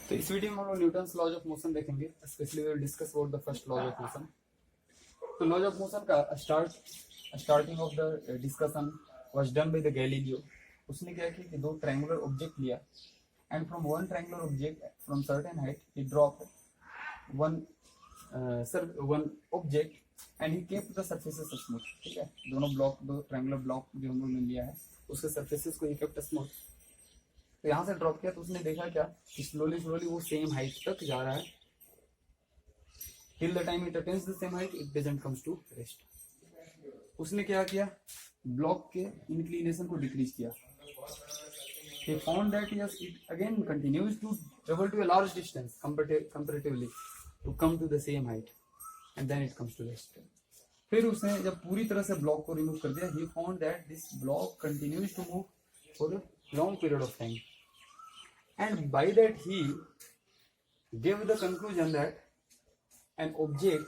तो इस वीडियो में हम लोग न्यूटन्स लॉज ऑफ मोशन देखेंगे, specially we will discuss about the first laws of motion. तो लॉज ऑफ मोशन का starting of the discussion was done by the Galileo. उसने क्या किया कि दो ट्रायंगुलर ऑब्जेक्ट लिया and from one triangular object from certain height he dropped one object and he kept the surfaces smooth. ठीक है, दो ट्रायंगुलर ब्लॉक जो हम लोग ने लिया है उसके सर्फेसेस को ही केप्ट स्मूथ। तो यहाँ से ड्रॉप किया तो उसने देखा क्या कि स्लोली स्लोली वो सेम हाइट तक जा रहा है, till the time it attains the same height it doesn't comes to rest. उसने क्या किया, ब्लॉक के इंक्लिनेशन को डिक्रीज किया। he found that yes it again continues to travel to a large distance comparatively to come to the same height and then it comes to rest। फिर उसने जब पूरी तरह से ब्लॉक को रिमूव कर दिया, he found that this block continues to move for a long period of time and by that he gave the conclusion that an object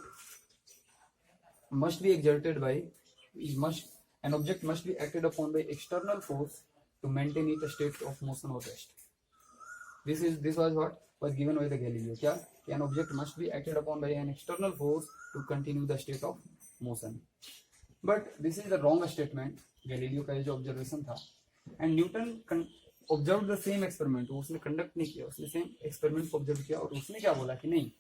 must be exerted by an object must be acted upon by external force to maintain it a state of motion or rest। This was what was given by the Galileo। क्या कि an object must be acted upon by an external force to continue the state of motion। But this is the wrong statement। Galileo का ये जो observation था and Newton observed the same experiment। उसने conduct नहीं किया, उसने same experiment को observe किया और उसने क्या बोला कि नहीं,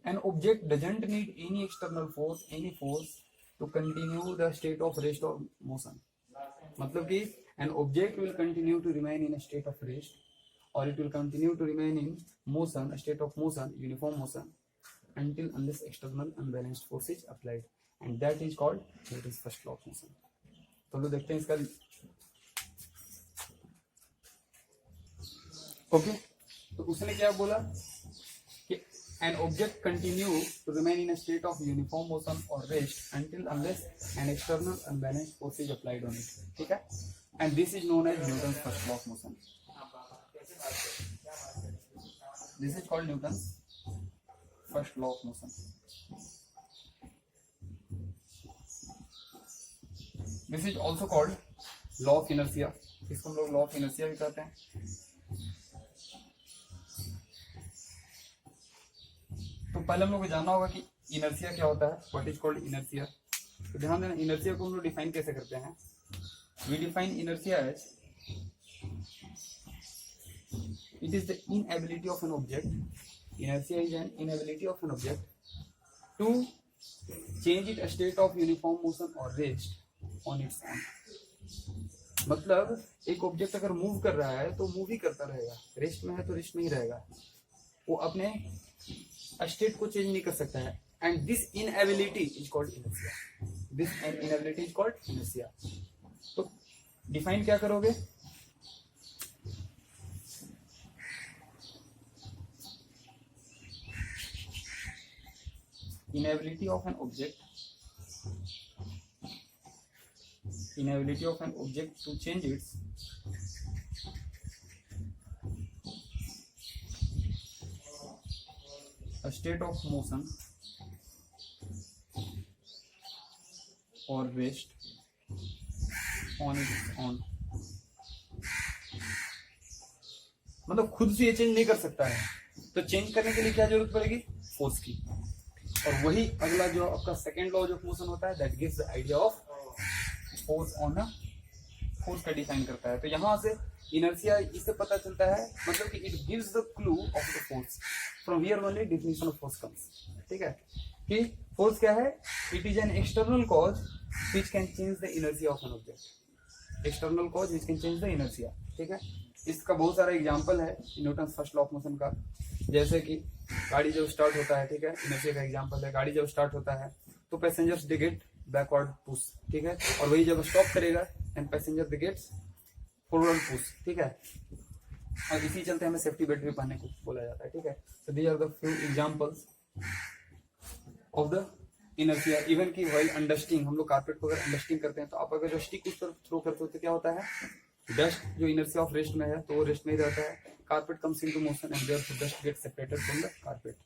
an object doesn't need any external force, any force to continue the state of rest or motion। मतलब कि an object will continue to remain in a state of rest or it will continue to remain in motion, a state of motion, uniform motion until unless external unbalanced force is applied and that is called Newton's first law of motion। तो लोग देखते हैं इसका okay. तो उसने क्या बोला कि an object continue to remain in a state of uniform motion or rest until unless an external unbalanced force is applied on it। ठीक है, and this is known as Newton's first law of motion। This is called Newton's first law of motion। This is also called law of inertia। इसको हम लोग law of inertia भी कहते हैं। तो पहले हम लोग को जानना होगा कि इनर्शिया क्या होता है, व्हाट इज कॉल्ड इनर्शिया। तो ध्यान देना, इनर्शिया को हम लोग डिफाइन कैसे करते हैं। We define inertia as it is the inability of an object, inertia is an inability of an object to change it state of uniform motion और रेस्ट ऑन इट्स ओन। मतलब एक object अगर move कर रहा है तो move ही करता रहेगा, रेस्ट में है तो रेस्ट में ही रहेगा, वो अपने स्टेट को चेंज नहीं कर सकता है। And this inability is called inertia, this inability is called inertia. तो डिफाइन क्या करोगे, inability of an object, inability of an object to change its a state of motion or rest on its own। मतलब खुद से ये change नहीं कर सकता है, तो चेंज करने के लिए क्या जरूरत पड़ेगी, फोर्स की। और वही अगला जो आपका सेकेंड लॉ ऑफ मोशन होता है, that gives the idea of force on a, force का डिफाइन करता है। तो यहाँ से इनर्शिया इससे पता चलता है, मतलब कि it gives the clue of the force. From here only definition of force comes. ठीक है, कि फोर्स क्या है, it is an external cause which can change the inertia of an object, external cause which can change the inertia. ठीक है, इसका बहुत सारा एग्जांपल है Newton's first law of motion का। जैसे कि गाड़ी जब स्टार्ट होता है, ठीक है, इनर्शिया का एग्जांपल है, गाड़ी जब स्टार्ट होता है तो passengers they get backward push. ठीक है, और वही जब स्टॉप करेगा and passenger they gets forward push. ठीक है, और इसी चलते हमें सेफ्टी बेल्ट भी पहनने को बोला जाता है। ठीक है, so these are the few examples of the inertia. Even की व्हाइल अंडरस्टिंग, हम लोग कारपेट को अगर अंडरस्टिंग करते हैं तो आप अगर जो स्टिक उस तरफ थ्रो करते हो तो क्या होता है, डस्ट जो इनर्शिया ऑफ रेस्ट में है तो वो रेस्ट में ही रहता है। Carpet comes into motion and therefore dust gets separated from the carpet.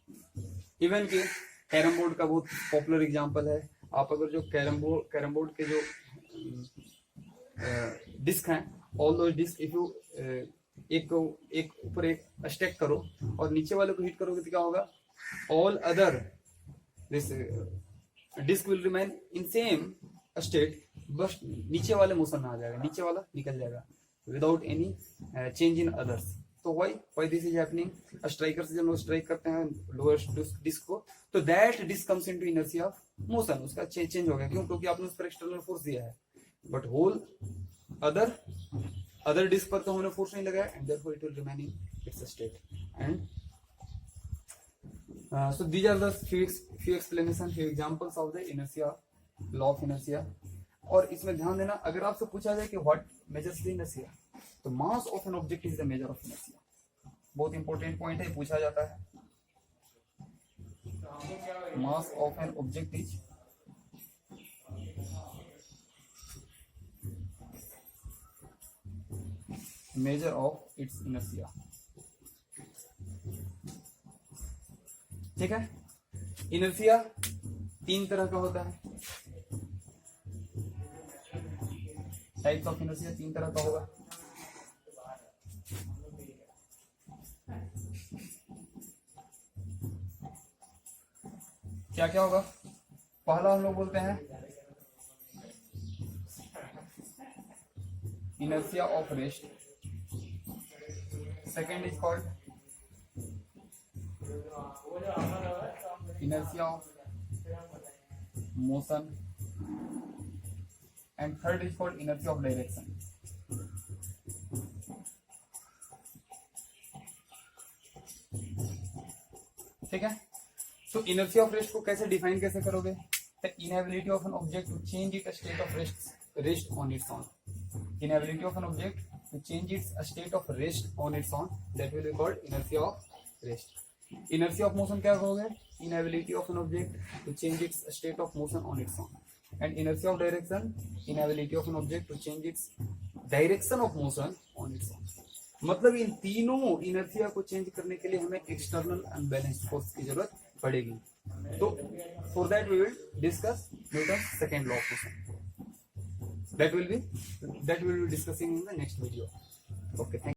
Even की कैरम बोर्ड का बहुत पॉपुलर एग्जांपल है। आप अगर जो कैरम बोर्ड के जो डिस्क हैं, all those disc if you एक को एक ऊपर एक स्टैक करो और नीचे वाले को हिट करोगे तो क्या होगा, all other this disc will remain in same state, बस नीचे वाले मोशन में आ जाएगा, नीचे वाला निकल जाएगा without any change in others. तो why this is happening, striker से जब लोग स्ट्राइक करते हैं लोअर डिस्क को, तो that disc comes into inertia of motion, उसका चेंज हो गया, क्यों, क्योंकि आपने उस पर एक्सटर्नल फोर्स दिया है, बट होल अदर डिस्क पर तो हमने फोर्स नहीं लगाया, and therefore it will remain in its state. And so these are the few explanation, few examples of the inertia, law of inertia। और इसमें ध्यान देना, अगर आपसे पूछा जाए कि व्हाट मेजर्स द इनर्शिया, तो mass of an object is the measure of inertia. बहुत इंपॉर्टेंट पॉइंट है, पूछा जाता है। Mass of an object is measure of its inertia. ठीक है, इनर्शिया 3 तरह का होता है, टाइप्स ऑफ इनर्शिया 3 तरह का होगा। क्या क्या होगा, पहला हम लोग बोलते हैं inertia of rest, second is called inertia of motion, and third is called inertia of direction। ठीक है, तो inertia of rest को कैसे डिफाइन कैसे करोगे, the inability of an object to change its state of rest on its own, inability of an object to change its state of rest on its own, that will be called inertia of rest। inertia of motion क्या कहोगे, inability of an object to change its state of motion on its own, and inertia of direction, inability of an object to change its direction of motion on its own। मतलब इन तीनों inertia को change करने के लिए हमें external unbalanced force की जरूरत पड़ेगी। तो for that we will discuss Newton's second law of motion, that will be discussing in the next video। Okay, thank you।